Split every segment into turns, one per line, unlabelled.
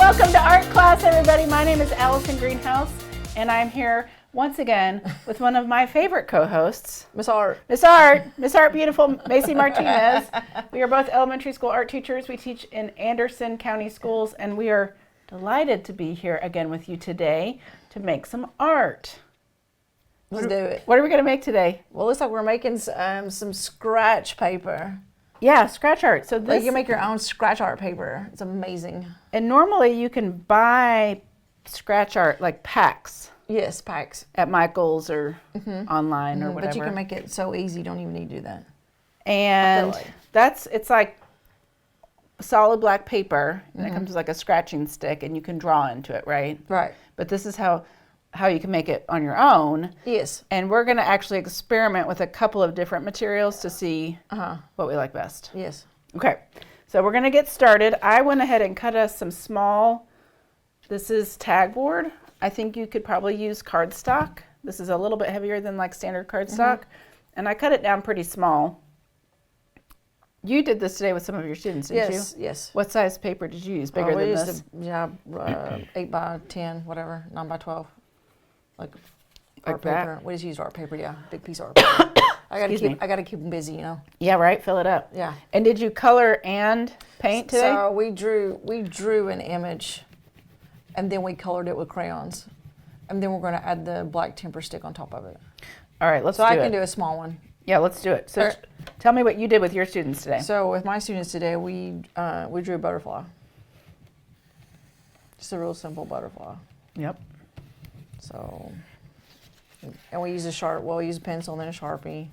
welcome to art class, everybody. My name is Allison Greenhouse, and I'm here once again with one of my favorite co-hosts,
Miss Art,
beautiful Macy Martinez. We are both elementary school art teachers. We teach in Anderson County Schools, and we are delighted to be here again with you today to make some art.
Let's do it.
What are we going to make today?
Well, looks like we're making some scratch paper.
Yeah, scratch art. So this,
Like you make your own scratch art paper. It's amazing.
And normally you can buy scratch art like packs.
Yes, packs.
At Michael's or online or whatever.
But you can make it so easy, you don't even need to do that.
And
like.
it's like solid black paper, and it comes with like a scratching stick, and you can draw into it, right?
Right.
But this is how you can make it on your own.
Yes.
And we're going to actually experiment with a couple of different materials to see what we like best.
Yes.
Okay, so we're going to get started. I went ahead and cut us some small, this is tag board. I think you could probably use cardstock. This is a little bit heavier than like standard cardstock. And I cut it down pretty small. You did this today with some of your students, didn't you?
Yes.
What size paper did you use? Bigger than this?
8 by 10, whatever, 9 by 12. Like art
that?
paper. We just used art paper, yeah. Big piece of art paper. I gotta keep them busy, you know.
Yeah, right. Fill it up.
Yeah.
And did you color and paint today?
So we drew an image, and then we colored it with crayons, and then we're going to add the black temper stick on top of it.
All right, let's
So
do
I
it.
can do a small one.
Yeah, let's do it. So tell me what you did with your students today.
So with my students today, we drew a butterfly. Just a real simple butterfly.
Yep.
So, and we use we use a pencil and then a Sharpie.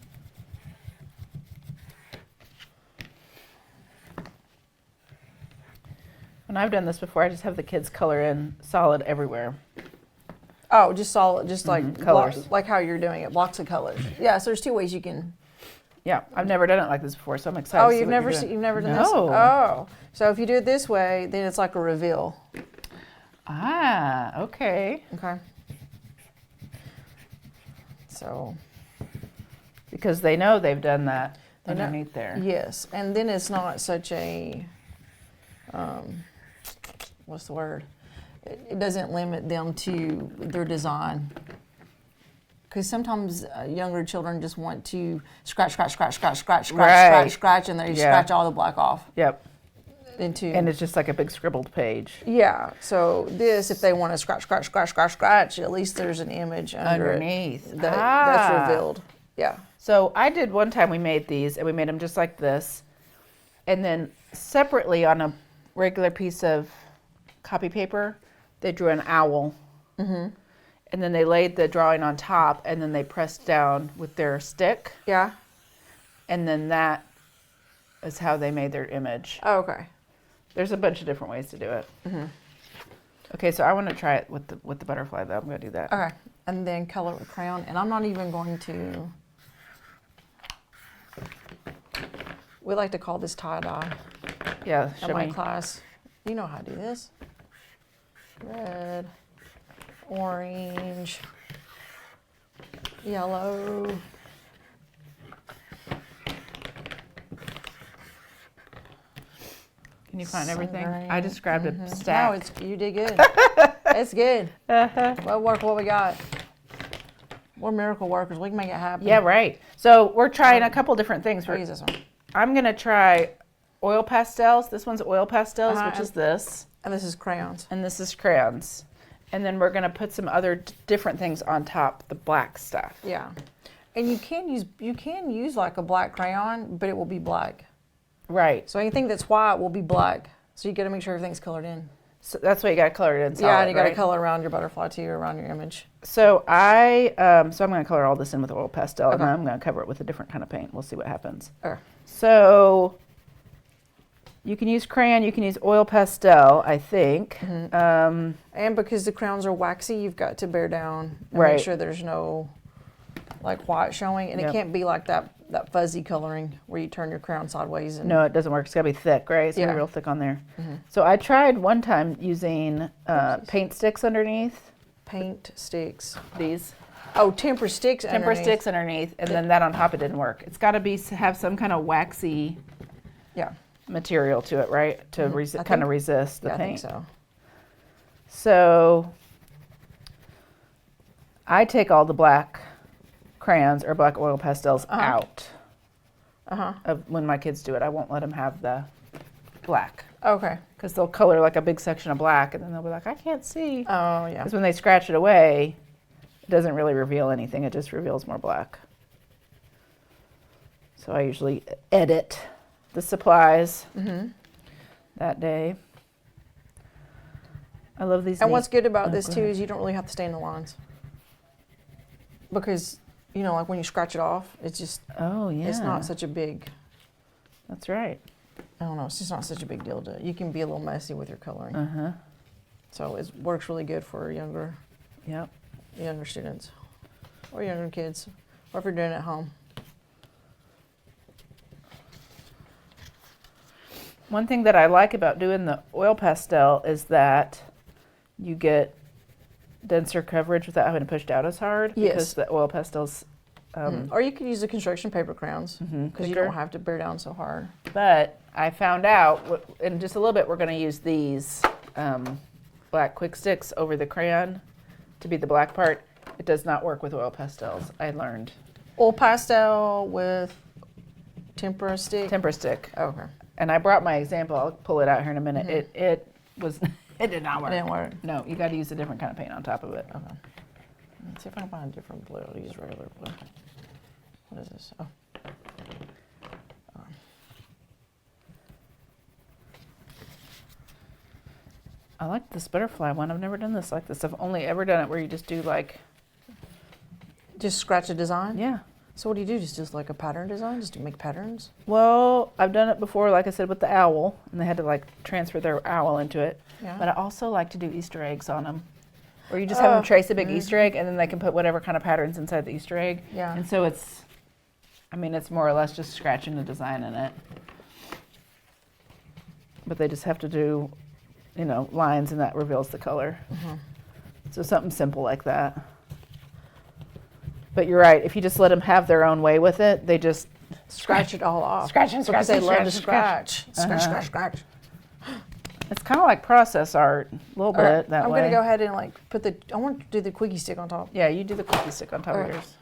When I've done this before, I just have the kids color in solid everywhere.
Oh, just solid, just like
colors.
like how you're doing it, blocks of colors. Yeah, so there's two ways you can.
Yeah, I've never done it like this before, so I'm excited.
Oh,
to see
you've
what
never
you're doing.
you've never done this?
No.
Oh, so if you do it this way, then it's like a reveal.
Ah, okay.
Okay. So.
Because they know they've done that underneath there.
Yes, and then it's not such a, what's the word? It doesn't limit them to their design. Because sometimes younger children just want to scratch, and they scratch all the black off.
Yep.
And
it's just like a big scribbled page.
Yeah. So this, if they want to scratch, at least there's an image
underneath
that's revealed. Yeah.
So I did one time, we made these, and we made them just like this. And then separately on a regular piece of copy paper, they drew an owl. And then they laid the drawing on top, and then they pressed down with their stick.
Yeah.
And then that is how they made their image.
Oh, okay.
There's a bunch of different ways to do it. Okay, so I want to try it with the butterfly, though. I'm going to do that.
Okay. And then color with crayon. And I'm not even going to... We like to call this tie-dye.
Yeah,
In my class. You know how to do this. Red, orange, yellow.
Can you find everything?
Green.
I just grabbed a stack.
No, you did good. It's good. We'll work what we got. We're miracle workers. We can make it happen.
Yeah, right. So we're trying a couple different things.
I'll use this one.
I'm going to try oil pastels. This one's oil pastels, which is this.
And this is crayons.
And this is crayons. And then we're going to put some other different things on top, the black stuff.
Yeah. And you can use like a black crayon, but it will be black.
Right.
So anything that's white will be black. So you got to make sure everything's colored in.
So that's why you got to color it in solid,
yeah, and you got to
right?
color around your butterfly too, around your image.
So I'm going to color all this in with oil pastel, and
Okay.
then I'm going to cover it with a different kind of paint. We'll see what happens.
Okay.
So you can use crayon, you can use oil pastel, I think.
And because the crayons are waxy, you've got to bear down and
Right.
make sure there's no like white showing, and
Yep.
it can't be like that fuzzy coloring where you turn your crayon sideways. And
No, it doesn't work. It's got to be thick, right? It's got to
Yeah.
be real thick on there. So I tried one time using paint sticks underneath
paint sticks.
these.
Oh, temper sticks.
Temper
underneath.
sticks underneath, and then that on top, it didn't work. It's got to have some kind of waxy
Yeah.
material to it, right? To kind of resist the
Yeah, I
paint.
think so.
So I take all the black crayons or black oil pastels out of when my kids do it. I won't let them have the black.
Okay.
Because they'll color like a big section of black, and then they'll be like, I can't see.
Oh, yeah.
Because when they scratch it away, it doesn't really reveal anything. It just reveals more black. So I usually edit the supplies that day. I love these.
And what's good about this too is you don't really have to stay in the lines. Because, you know, like when you scratch it off, it's just, it's not such a big,
That's right.
I don't know, it's just not such a big deal you can be a little messy with your coloring. So it works really good for younger students or younger kids, or if you're doing it at home.
One thing that I like about doing the oil pastel is that you get denser coverage without having to push down as hard.
Yes.
Because the oil pastels.
Or you could use the construction paper crayons because you don't have to bear down so hard.
But I found out, in just a little bit, we're going to use these black quick sticks over the crayon to be the black part. It does not work with oil pastels, I learned.
Oil pastel with tempera stick?
Tempera stick.
Okay.
And I brought my example. I'll pull it out here in a minute. It did not work.
It didn't work.
No, you got to use a different kind of paint on top of it.
Okay. Let's see if I can find a different blue. I'll use regular blue. What is this? Oh.
I like this butterfly one. I've never done this like this. I've only ever done it where you just do like...
Just scratch a design?
Yeah.
So what do you do? Just like a pattern design? Just to make patterns?
Well, I've done it before, like I said, with the owl, and they had to like transfer their owl into it.
Yeah.
But I also like to do Easter eggs on them. Or you just have them trace a big Easter egg, and then they can put whatever kind of patterns inside the Easter egg.
Yeah.
And so it's more or less just scratching the design in it. But they just have to do, lines, and that reveals the color. So something simple like that. But you're right, if you just let them have their own way with it, they just
scratch it all off.
Scratch and scratch.
Because they love to scratch. Scratch.
It's kind of like process art, a little bit that way.
I'm going to go ahead and like I want to do the quickie stick on top.
Yeah, you do the quickie stick on top of yours.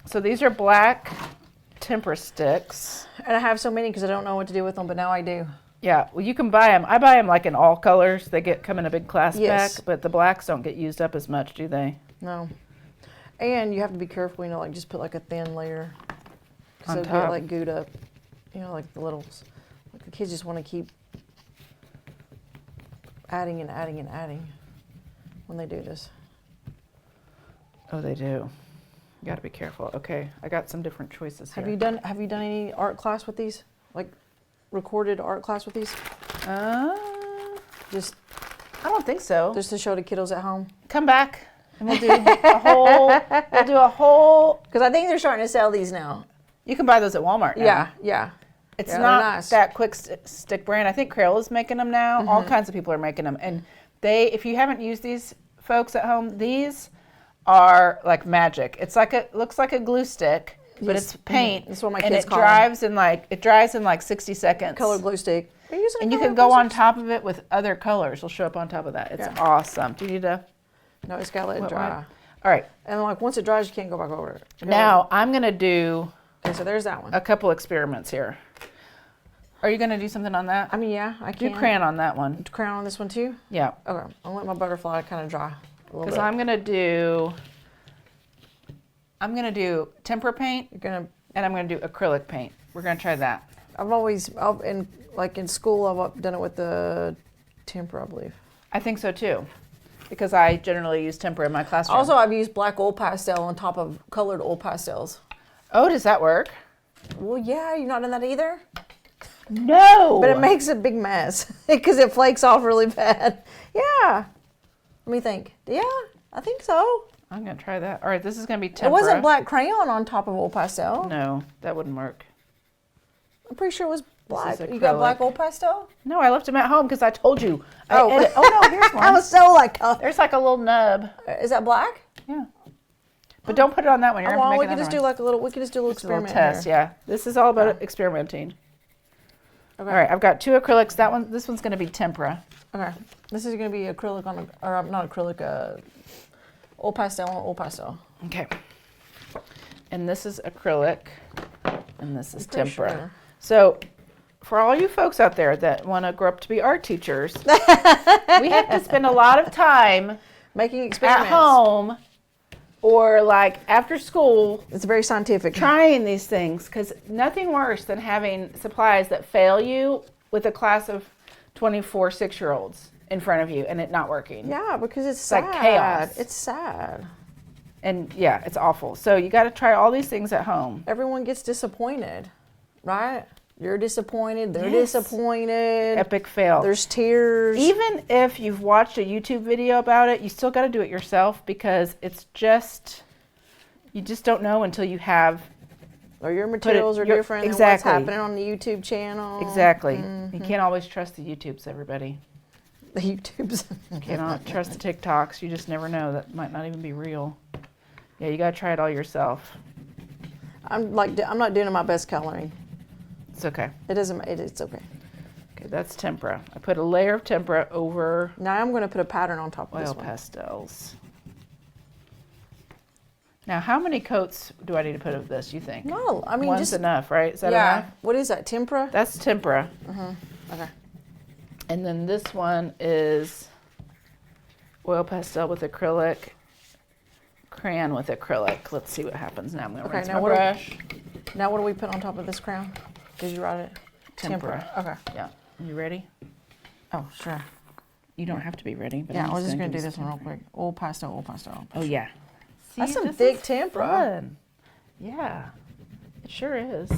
So these are black tempera sticks.
And I have so many because I don't know what to do with them, but now I do.
Yeah, well, you can buy them. I buy them like in all colors. They come in a big class pack, but the blacks don't get used up as much, do they?
No. And you have to be careful, like just put like a thin layer. Because
On
they'll
top.
get like gooed up. Like the littles. Like the kids just want to keep adding and adding and adding when they do this.
Oh, they do. You got to be careful. Okay, I got some different choices here.
Have you done any art class with these? Like recorded art class with these? Just
I don't think so.
Just to show the kiddos at home.
Come back and we'll do a whole.
Because I think they're starting to sell these now.
You can buy those at Walmart now.
Yeah.
It's
Yeah,
not
they're nice.
that quick stick brand. I think Crayola making them now. All kinds of people are making them. And if you haven't used these folks at home, these are like magic. Looks like a glue stick, but it's paint.
That's what my
and
kids
it
call
dries in like 60 seconds.
Color glue stick. Are you using
And you
color
can go
glue
on
sticks?
top of it with other colors. It'll show up on top of that. It's awesome. Do you need to?
No, it's got to let it dry.
All right.
And like once it dries, you can't go back over it.
Now I'm gonna do
Okay, so there's that one.
a couple experiments here. Are you gonna do something on that?
I mean, yeah, I can.
Do crayon on that one.
Crayon on this one too?
Yeah.
Okay, I'll let my butterfly kind of dry a little
Because
bit.
I'm gonna do tempera paint, and I'm gonna do acrylic paint. We're gonna try that.
In school, I've done it with the tempera, I believe.
I think so too, because I generally use tempera in my classroom.
Also, I've used black oil pastel on top of colored oil pastels.
Oh, does that work?
Well, yeah, you've not done that either?
No.
But it makes a big mess because it flakes off really bad. Yeah. Let me think. Yeah, I think so.
I'm gonna try that. All right, this is gonna be tempera.
It wasn't black crayon on top of oil pastel.
No, that wouldn't work.
I'm pretty sure it was black.
is
You got black
acrylic.
oil pastel?
No, I left them at home because I told you.
Oh.
Oh no, here's one.
I was so like,
There's like a little nub.
is that black?
Yeah. But don't put it on that one. You're gonna have to
we
make
can just
another
do
one.
like a little. We can just do a little
Just a little
experiment
test.
here.
Yeah. This is all about experimenting.
Okay.
All right, I've got two acrylics. This one's gonna be tempera.
Okay. This is going to be acrylic on, or not acrylic, oil pastel on oil pastel.
Okay. And this is acrylic, and this is tempera.
Sure.
So, for all you folks out there that want to grow up to be art teachers, we have to spend a lot of time
Making experiments.
at home or like after school
It's very scientific.
trying these things, because nothing worse than having supplies that fail you with a class of 24 6-year-olds in front of you and it not working.
Yeah, because it's sad.
like chaos.
It's sad.
And yeah, it's awful. So you got to try all these things at home.
Everyone gets disappointed, right? You're disappointed. They're
Yes.
disappointed.
Epic fail.
There's tears.
Even if you've watched a YouTube video about it, you still got to do it yourself, because it's just, you just don't know until you have.
Or your materials are
your-
different
exactly.
than what's happening on the YouTube channel.
Exactly.
Mm-hmm.
You can't always trust the YouTubes, everybody.
The YouTubes.
You cannot trust the TikToks. You just never know. That might not even be real. Yeah, you got to try it all yourself.
I'm not doing my best coloring.
It's okay.
It's okay.
Okay, that's tempera. I put a layer of tempera over
Now I'm going to put a pattern on top of
oil
this one.
pastels. Now, how many coats do I need to put of this, you think?
No, I mean
One's
just
enough, right? Is that
yeah.
enough?
What is that? Tempera?
That's tempera.
Okay.
And then this one is oil pastel with acrylic, crayon with acrylic. Let's see what happens now. I'm going to
Okay,
rinse
now
my
what do-
brush.
Now what do we put on top of this crown? Did you write it?
Tempera.
Okay.
Yeah. You ready?
Oh, sure.
You don't have to be ready. But
Yeah,
I'm
I was just
gonna
going to do
do
this one real quick. Oil pastel, oil pastel.
Oh, yeah. See,
That's some
this
thick
is
tempera.
fun. Yeah, it sure is.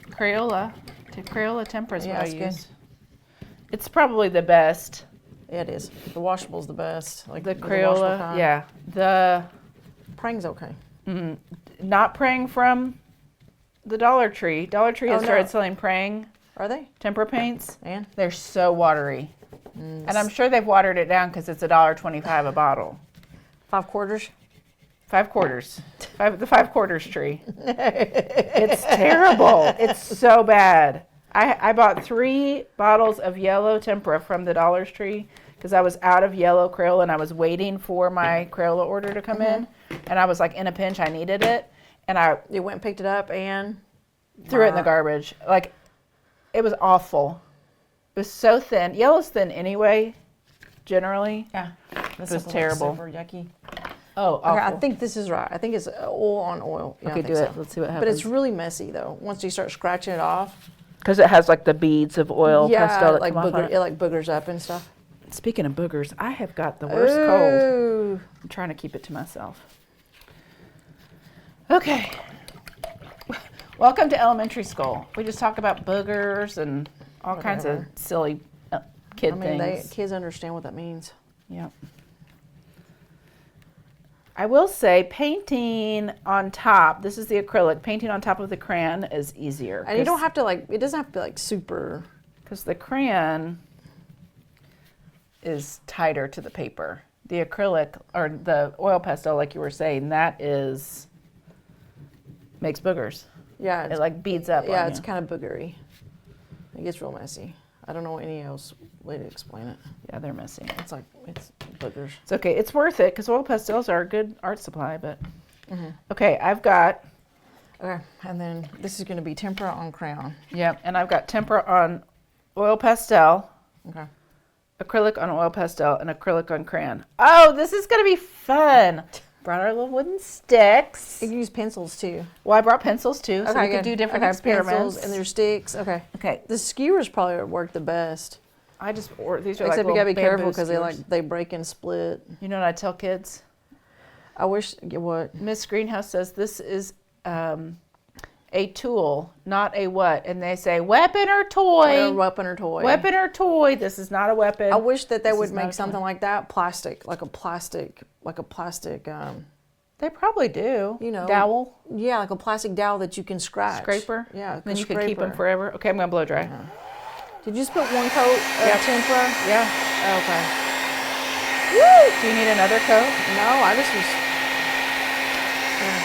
Crayola. Crayola tempera is
Yeah,
what I
it's good.
use. It's probably the best.
Yeah, it is. The washable's the best. Like
The
washable
Crayola,
kind.
yeah. The
Prang's okay.
not praying from the Dollar Tree. Dollar Tree has
Oh, no.
started selling praying
Are they?
tempera paints.
And
They're so watery. And I'm sure they've watered it down because it's $1.25 a bottle.
5 quarters.
5 quarters. The 5 quarters tree. It's terrible. It's so bad. I bought 3 bottles of yellow tempera from the Dollar Tree because I was out of yellow Crayola and I was waiting for my Crayola order to come in. And I was like in a pinch. I needed it. And I
You went and picked it up and
threw it in the garbage. Like, it was awful. It was so thin. Yellow's thin anyway, generally.
yeah, this
was terrible.
Super yucky.
Oh, awful.
Okay, I think this is right. I think it's oil on oil. Yeah, I
Okay,
think
do it.
so.
Let's see what
But
happens.
it's really messy though. Once you start scratching it off,
Because it has like the beads of oil pastel that
like
come off on
it
it.
like boogers up and stuff.
Speaking of boogers, I have got the worst cold.
Ooh.
I'm trying to keep it to myself. Okay. Welcome to elementary school. We just talk about boogers and all kinds of
Whatever.
silly kid
I mean,
things.
kids understand what that means.
Yep. I will say painting on top, this is the acrylic, painting on top of the crayon is easier.
And you don't have to it doesn't have to be like super.
Because the crayon is tighter to the paper. The acrylic, or the oil pastel, like you were saying, makes boogers.
Yeah,
It like beads up
yeah,
on
it's
you.
kind of boogery. It gets real messy. I don't know any else way to explain it.
Yeah, they're messy.
It's boogers.
It's okay. It's worth it because oil pastels are a good art supply. But okay, I've got
Okay, and then this is going to be tempera on crayon.
and I've got tempera on oil pastel,
Okay.
acrylic on oil pastel, and acrylic on crayon. Oh, this is gonna be fun. Brought our little wooden sticks.
You can use pencils too.
Well, I brought pencils too, so we
good.
could do different
Okay,
experiments.
Pencils and there's sticks. Okay.
Okay,
The skewers probably would work the best.
I just or these are
Except
like
you gotta be
little
careful
bamboo
because
skewers.
they break and split.
You know what I tell kids?
I wish what?
Miss Greenhouse says this is a tool, not a what, and they say weapon or toy.
Or weapon or toy.
Weapon or toy. This is not a weapon.
I wish that they
This
would
is not a
make something like that plastic, like a plastic.
They probably do.
You know,
dowel,
Yeah, like a plastic dowel that you can scratch.
scraper.
Yeah, like
Then
a
you can keep them
scraper.
forever. Okay, I'm gonna blow dry.
Did you just put one coat of
Yep.
tempera?
Yeah.
Oh, okay.
Woo! Do you need another coat?
No, I just was. Yeah.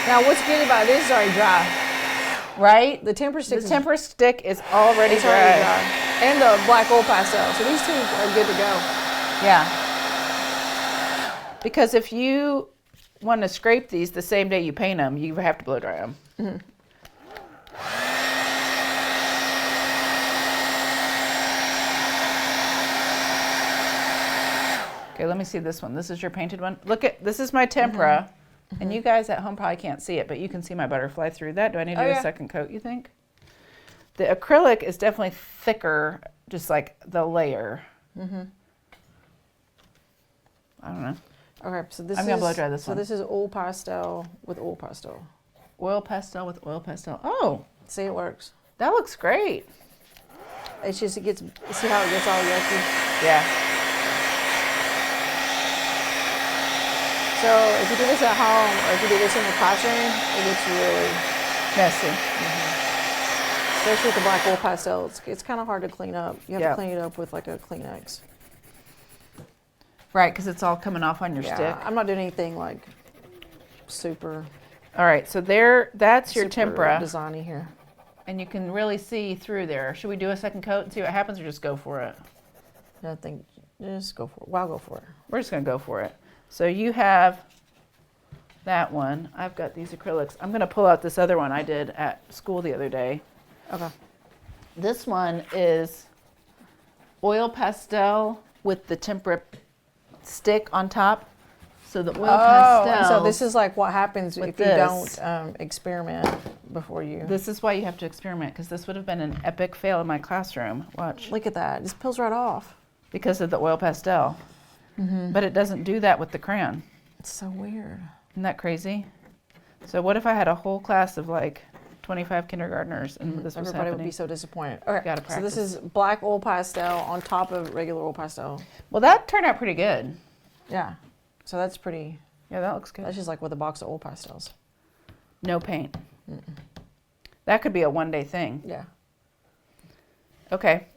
Now, what's good about this is already dry.
Right.
The tempera stick
The
is
tempera stick is already
it's
dry.
already dry. And the black oil pastel. So these two are good to go.
Yeah. Because if you want to scrape these the same day you paint them, you have to blow dry them.
Mm-hmm.
Okay, let me see this one. This is your painted one. Look at, this is my tempera.
Mm-hmm.
And you guys at home probably can't see it, but you can see my butterfly through that. Do I need to do a second coat, you think? The acrylic is definitely thicker, just like the layer.
Mm-hmm.
I don't know.
Okay, so this
I'm gonna blow dry this one.
So this is oil pastel with oil pastel.
Oil pastel with oil pastel. Oh,
See, it works.
that looks great.
It's just, it gets, see how it gets all yucky?
Yeah.
So if you do this at home or if you do this in the classroom, it gets really
Messy.
especially with the black oil pastel. It's kind of hard to clean up. You have
Yeah.
to clean it up with like a Kleenex.
Right, because it's all coming off on your
Yeah,
stick.
I'm not doing anything like super.
All right, so that's your
super
tempera,
designy here.
and you can really see through there. Should we do a second coat and see what happens, or just go for it?
I think just go for it. Well, I'll go for it.
We're just gonna go for it. So you have that one. I've got these acrylics. I'm gonna pull out this other one I did at school the other day.
Okay.
This one is oil pastel with the tempera stick on top. So the oil pastel.
and so this is like what happens
with
if you
this.
don't experiment before you.
This is why you have to experiment, because this would have been an epic fail in my classroom. Watch.
Look at that. It just peels right off.
Because of the oil pastel. But it doesn't do that with the crayon.
It's so weird.
Isn't that crazy? So what if I had a whole class of like 25 kindergartners and this was
Everybody
happening?
would be so disappointed. Okay.
Gotta
So this
practice.
is black oil pastel on top of regular oil pastel.
Well, that turned out pretty good.
Yeah. So that's pretty.
Yeah, that looks good.
That's just like with a box of oil pastels.
No paint. That could be a one-day thing.
Yeah.
Okay.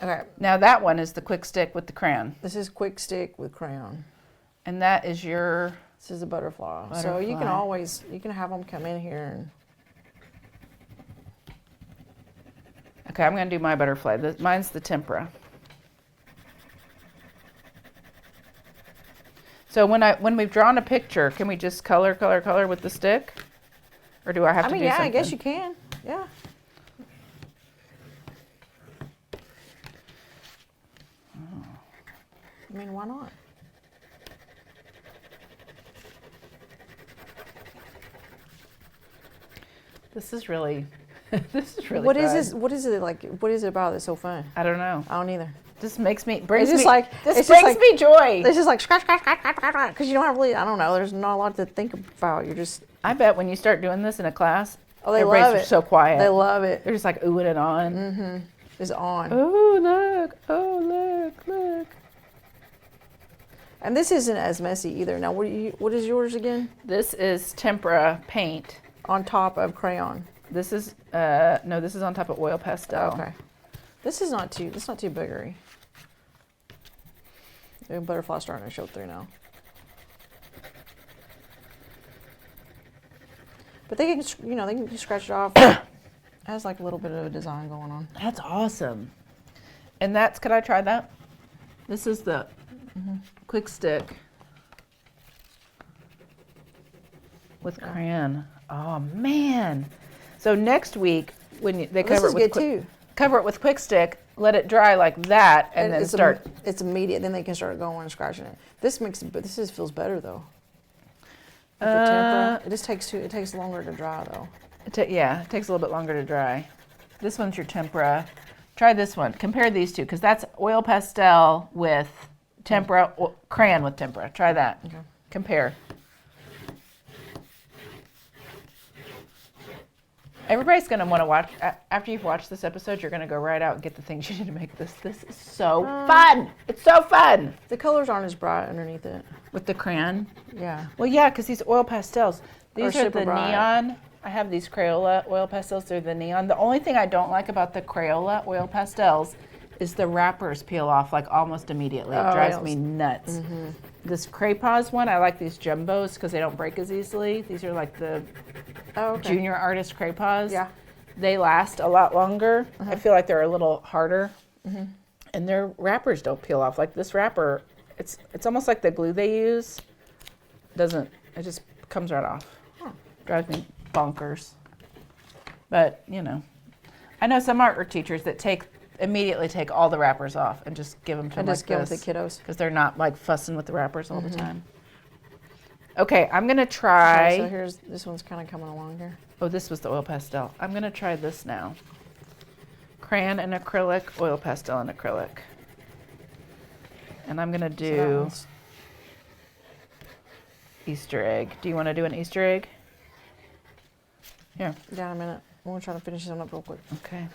Okay.
Now that one is the quick stick with the crayon.
This is quick stick with crayon.
And that is your...
This is a butterfly. So you can always, you can have them come in here and.
Okay, I'm going to do my butterfly. Mine's the tempera. So when we've drawn a picture, can we just color with the stick? Or do I have to do something?
I guess you can. Yeah. I mean, why not?
This is really
What is
fun.
this? What is it like? What is it about that's so fun?
I don't know.
I don't either.
This brings
It's
me
just like
this brings me joy.
It's just like scratch, scratch, scratch, scratch, scratch, because you don't have really. I don't know. There's not a lot to think about. You're just.
I bet when you start doing this in a class,
Oh, they
everybody's
love it.
so quiet.
They love it.
They're just like oohing it on.
It's on.
Oh look! Oh look!
And this isn't as messy either. Now, what is yours again?
This is tempera paint.
On top of crayon.
This is no. This is on top of oil pastel.
Okay. This is not too. It's not too biggery. The butterfly's starting to show through now. But they can, they can scratch it off. It has like a little bit of a design going on.
That's awesome. And that's. Could I try that? This is the quick stick with crayon. Oh man! So next week when they
This
cover
is
it with
good too.
cover it with quick stick, let it dry like that, and then
it's
start.
It's immediate. Then they can start going and scratching it. This feels better though. With the tempera, it just takes it takes longer to dry though.
It takes a little bit longer to dry. This one's your tempera. Try this one. Compare these two, because that's oil pastel with tempera, crayon with tempera. Try that.
Okay.
Compare. Everybody's going to want to watch, after you've watched this episode, you're going to go right out and get the things you need to make this. This is so fun. It's so fun.
The colors aren't as bright underneath it.
With the crayon?
Yeah.
Well, yeah, because these oil pastels, these are
super
the
bright.
neon. I have these Crayola oil pastels. They're the neon. The only thing I don't like about the Crayola oil pastels is the wrappers peel off like almost immediately. It drives me nuts. This Craypos one, I like these jumbos because they don't break as easily. These are like the junior artist Craypos.
Yeah.
They last a lot longer. I feel like they're a little harder and their wrappers don't peel off. Like this wrapper, it's almost like the glue they use doesn't, it just comes right off. Drives me bonkers. But, you know, I know some art teachers that immediately take all the wrappers off and just give them to them like
give
this.
the kiddos.
Because they're not like fussing with the wrappers all the time. Okay, I'm gonna try.
Okay, so this one's kind of coming along here.
Oh, this was the oil pastel. I'm gonna try this now. Crayon and acrylic, oil pastel and acrylic. And I'm gonna do Easter egg. Do you want to do an Easter egg? Here.
Down a minute. I'm gonna try to finish this one up real quick.
Okay.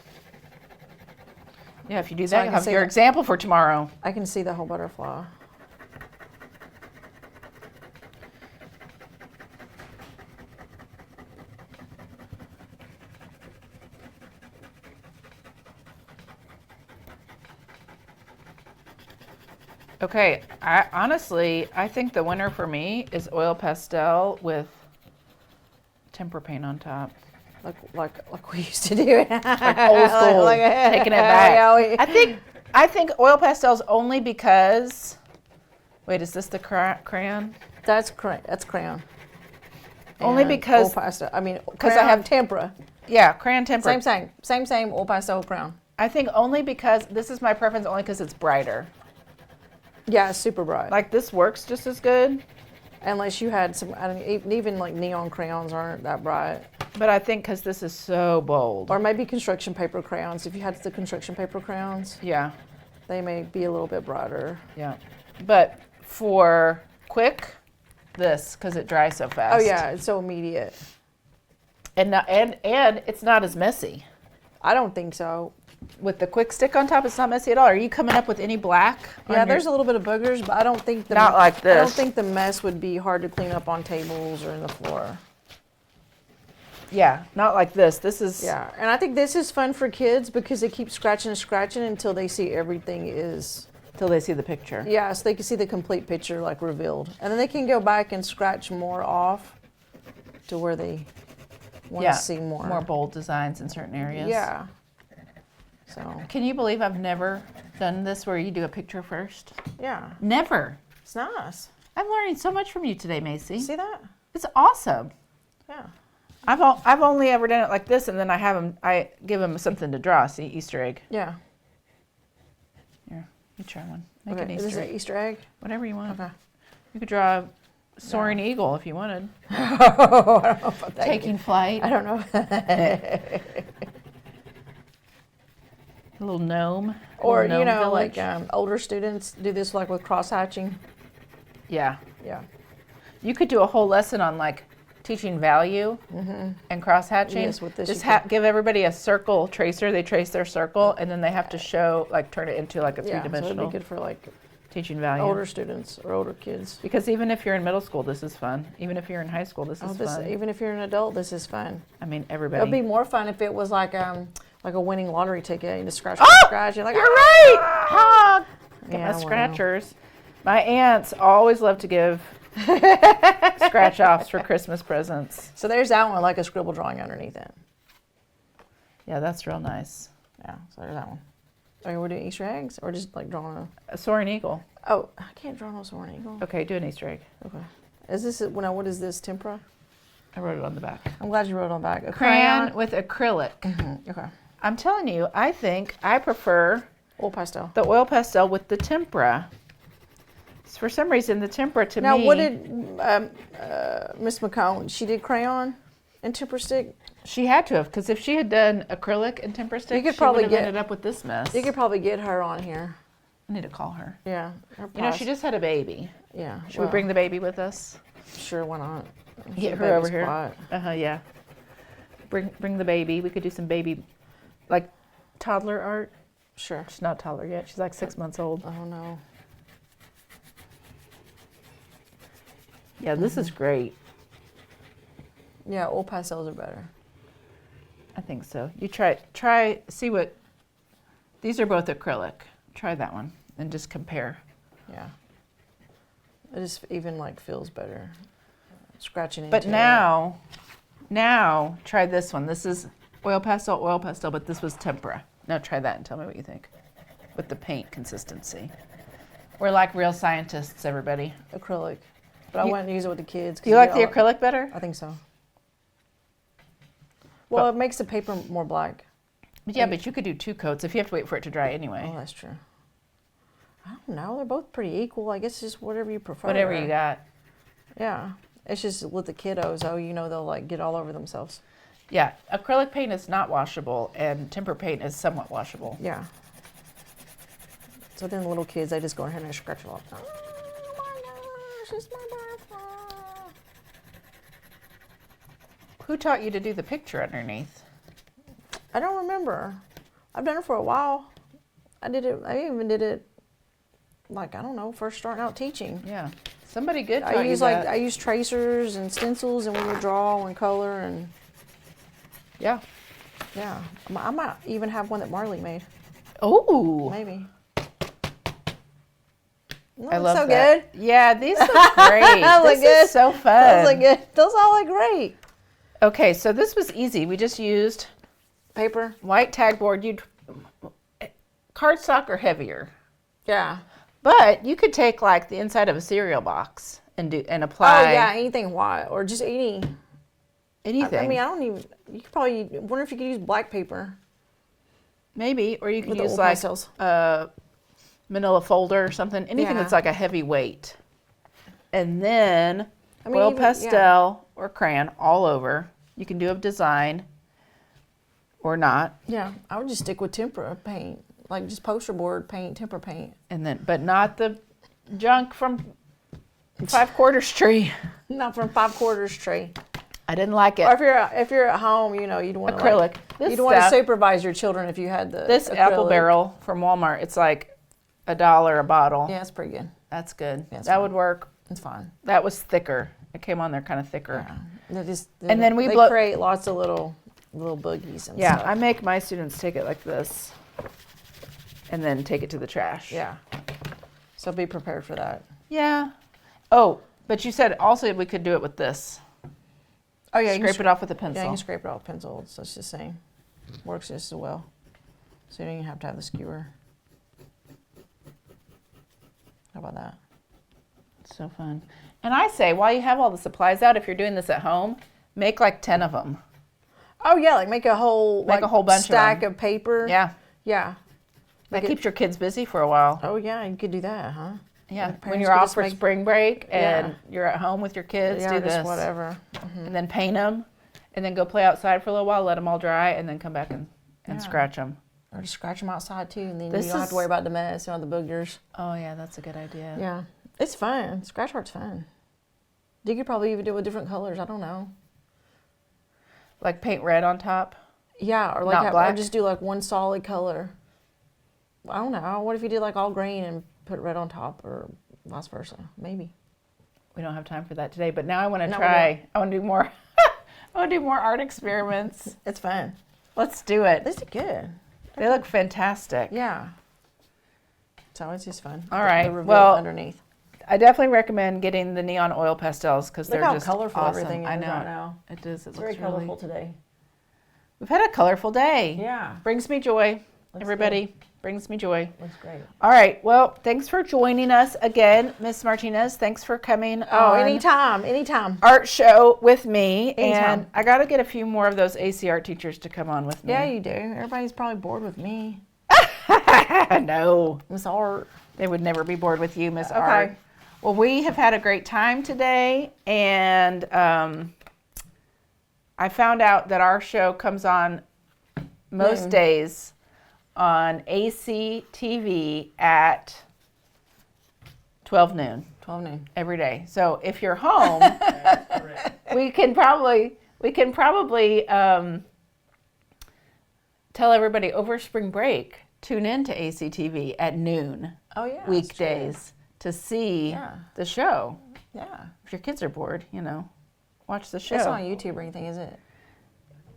Yeah, if you do
So
that,
I
you'll
can
have
see
your
that-
example for tomorrow.
I can see the whole butterfly.
Okay, I think the winner for me is oil pastel with tempera paint on top.
Like we used to do it.
Like old school, taking it back.
Yeah,
I think oil pastels only because. Wait, is this the crayon?
that's crayon.
Only
And
because.
oil pastel. I mean,
'cause I
crayon,
have-
tempera.
Yeah, crayon tempera.
Same. Oil pastel crayon.
I think only because this is my preference. Only because it's brighter.
Yeah, it's super bright.
Like this works just as good.
Unless you had some, I don't, even like neon crayons aren't that bright.
But I think because this is so bold.
Or maybe construction paper crayons. If you had the construction paper crayons,
Yeah,
they may be a little bit brighter.
yeah. But for quick, this because it dries so fast.
Oh yeah, it's so immediate.
And it's not as messy.
I don't think so.
With the quick stick on top, it's not messy at all. Are you coming up with any black?
Yeah, there's a little bit of boogers, but I don't think
Not like
I don't
this.
think the mess would be hard to clean up on tables or in the floor.
Yeah, not like this. This is.
Yeah, and I think this is fun for kids because they keep scratching and scratching until they see everything is.
Till they see the picture.
Yeah, so they can see the complete picture like revealed, and then they can go back and scratch more off to where they want
Yeah,
to see more.
more bold designs in certain areas.
Yeah. So
Can you believe I've never done this where you do a picture first?
yeah,
Never.
it's nice.
I'm learning so much from you today, Macy.
See that?
It's awesome.
Yeah.
I've only ever done it like this, and then I give them something to draw. See, Easter egg.
Yeah.
Here, you try one. Make
Okay.
an
Is this
Easter
an
egg.
Easter egg?
Whatever you want.
Okay.
You could draw a soaring eagle if you wanted.
Oh, I don't know about that.
Taking flight.
I don't know.
A little gnome. a
Or
little
you
gnome
know,
village.
like older students do this like with cross hatching.
Yeah.
Yeah.
You could do a whole lesson on like teaching value and cross hatching.
Yes, with this
Just
you
give everybody a circle tracer. They trace their circle, and then they have to turn it into like a
Yeah. So it'd
three-dimensional
be good for like
teaching value.
older students or older kids.
Because even if you're in middle school, this is fun. Even if you're in high school, this is
This
fun.
even if you're an adult, this is fun.
I mean,
It
everybody.
would be more fun if it was like a winning lottery ticket. You just scratch,
Oh!
scratch. You're like,
You're right. Ah, got
Yeah,
my
well.
scratchers. My aunts always love to give scratch offs for Christmas presents.
So there's that one, like a scribble drawing underneath it.
Yeah, that's real nice.
Yeah. So there's that one. Are you doing Easter eggs or just like drawing
A soaring eagle.
Oh, I can't draw no soaring eagle.
Okay, do an Easter egg.
Okay. Is this what is this tempera?
I wrote it on the back.
I'm glad you wrote it on the back. A
Crayon with acrylic.
Okay.
I'm telling you, I think I prefer
Oil pastel.
the oil pastel with the tempera. For some reason, the tempera to
Now,
me.
what did Miss McCone? She did crayon and tempera stick.
She had to have, because if she had done acrylic and tempera stick,
could
she
probably
would have
get-
ended up with this mess.
You could probably get her on here.
I need to call her.
Yeah.
You know, she just had a baby.
Yeah.
Should we bring the baby with us?
Sure, why not?
Get
The
her over
baby's
here.
quiet.
Yeah. Bring the baby. We could do some baby, like toddler art.
Sure.
She's not toddler yet. She's like 6 months old.
Oh no.
Yeah, this is great.
Yeah, oil pastels are better.
I think so. You see what, these are both acrylic. Try that one and just compare.
Yeah. It just even like feels better. Scratching into
But
it.
now try this one. This is oil pastel, but this was tempera. Now try that and tell me what you think. with the paint consistency. We're like real scientists, everybody.
Acrylic. But I wouldn't use it with the kids.
Do you like the acrylic better?
I think so. Well, it makes the paper more black.
Yeah, but you could do 2 coats if you have to wait for it to dry anyway.
Oh, that's true. I don't know. They're both pretty equal. I guess it's just whatever you prefer.
Whatever you got.
Yeah. It's just with the kiddos, they'll like get all over themselves.
Yeah, acrylic paint is not washable, and temper paint is somewhat washable.
Yeah. So then the little kids, they just go ahead and scratch it off. Oh my gosh, it's my birthday.
Who taught you to do the picture underneath?
I don't remember. I've done it for a while. I even did it, like, I don't know, first starting out teaching.
Yeah. Somebody good taught you that.
I use tracers and stencils, and we would draw and color, and
yeah.
Yeah. I might even have one that Marley made.
Oh.
Maybe.
I love
so
that.
Good.
Yeah, these look great. This is so fun.
Those look good. Those all look great.
Okay, so this was easy. We just used
Paper.
white tag board. Cardstock or heavier.
Yeah.
But you could take like the inside of a cereal box and apply.
Oh yeah, anything white or just anything.
I
mean, I don't even. You could probably wonder if you could use black paper.
Maybe, or you could
With
use
old
like
pastels.
manila folder or something. Anything
Yeah.
that's like a heavy weight. And then
I mean,
oil
even-
pastel or crayon all over. You can do a design or not.
Yeah, I would just stick with tempera paint, like just poster board paint, tempera paint.
And then, but not the junk from 5/4 tree.
Not from 5/4 tree.
I didn't like it.
Or if you're at home, you'd want to
Acrylic. This
you'd want to
stuff-
supervise your children if you had
This
acrylic.
apple barrel from Walmart, it's like $1 a bottle.
Yeah, it's pretty good.
That's good.
Yeah, it's
that
fine.
would work.
It's fine.
That was thicker. It came on there kind of thicker.
Yeah.
And then
they
blow-
create lots of little boogies and
Yeah,
stuff.
I make my students take it like this and then take it to the trash.
Yeah. So be prepared for that.
Yeah. Oh, but you said also we could do it with this.
Oh yeah,
Scrape it off with a pencil.
Yeah, you can scrape it off with pencil. So it's the same. Works just as well. So you don't even have to have the skewer. How about that?
So fun. And I say, while you have all the supplies out, if you're doing this at home, make like 10 of them.
Oh yeah, like make a whole
bunch
stack
of
of paper.
Yeah.
Yeah.
That keeps your kids busy for a while.
Oh yeah, you could do that, huh?
Yeah.
parents
When you're
could
off
just
for
make-
spring break and
Yeah.
you're at home with your kids,
Yeah,
do
just
this.
whatever.
And then paint them and then go play outside for a little while, let them all dry, and then come back and
Yeah.
scratch them.
Or just scratch them outside too, and then
This
you don't have
is-
to worry about the mess, the boogers.
Oh, yeah, that's a good idea.
Yeah, it's fun. Scratch art's fun. You could probably even do it with different colors. I don't know.
Like paint red on top.
Yeah, or
Not
or
black?
just do like one solid color. I don't know. What if you did like all green and put red on top, or vice versa? Maybe.
We don't have time for that today, but now I want to
No, we
try. I want to do more. I want to do more art experiments.
It's fun.
Let's do it.
This is good.
They look fantastic.
Yeah. So it's just fun.
All right,
The reveal
well,
underneath.
I definitely recommend getting the neon oil pastels because
Look
they're
how
just
colorful
awesome.
everything is
I know
right now.
it is. It
It's very
looks really.
colorful today.
We've had a colorful day.
Yeah.
Brings me joy.
Looks
Everybody brings me joy.
Looks great.
All right. Well, thanks for joining us again, Miss Martinez. Thanks for coming
Oh,
on
anytime.
art show with me.
Anytime.
And I got to get a few more of those AC art teachers to come on with me.
Yeah, you do. Everybody's probably bored with me.
No,
Miss Art.
they would never be bored with you, Miss Art. Well, we have had a great time today, and I found out that our show comes on most days on AC TV at 12 noon
12 noon.
every day. So if you're home, we can probably tell everybody over spring break, tune in to ACTV at noon
Oh, yeah. that's
weekdays to see
Yeah.
the show.
true. Yeah.
If your kids are bored, watch the show.
It's not on YouTube or anything, is it?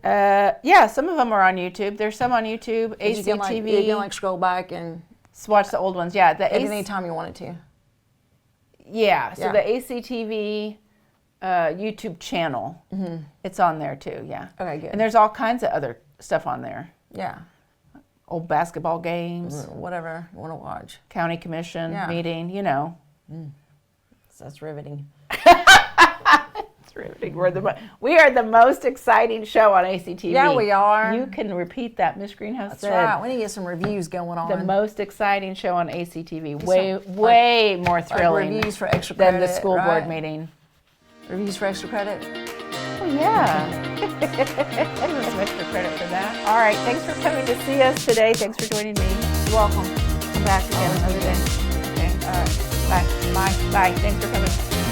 Yeah, some of them are on YouTube. There's some on YouTube,
You can
ACTV.
scroll back and
Watch the old ones. Yeah, the
at any time you want it to.
Yeah, so
Yeah.
the ACTV YouTube channel, it's on there too. Yeah.
Okay, good.
And there's all kinds of other stuff on there.
Yeah.
old basketball games,
Whatever you want to watch.
county commission
Yeah.
meeting, you know.
So that's riveting.
It's riveting. We are the most exciting show on ACTV.
Yeah, we are.
You can repeat that, Miss Greenhouse
That's
said.
right. We need to get some reviews going on.
The most exciting show on ACTV. Way more
like
thrilling
reviews for extra
than
credit,
the school
right?
board meeting.
Reviews for extra credit.
Oh, yeah. Give us some extra credit for that. All right. Thanks for coming to see us today. Thanks for joining me.
You're welcome.
Come back again another day. Okay. All right. Bye. Bye. Bye. Thanks for coming.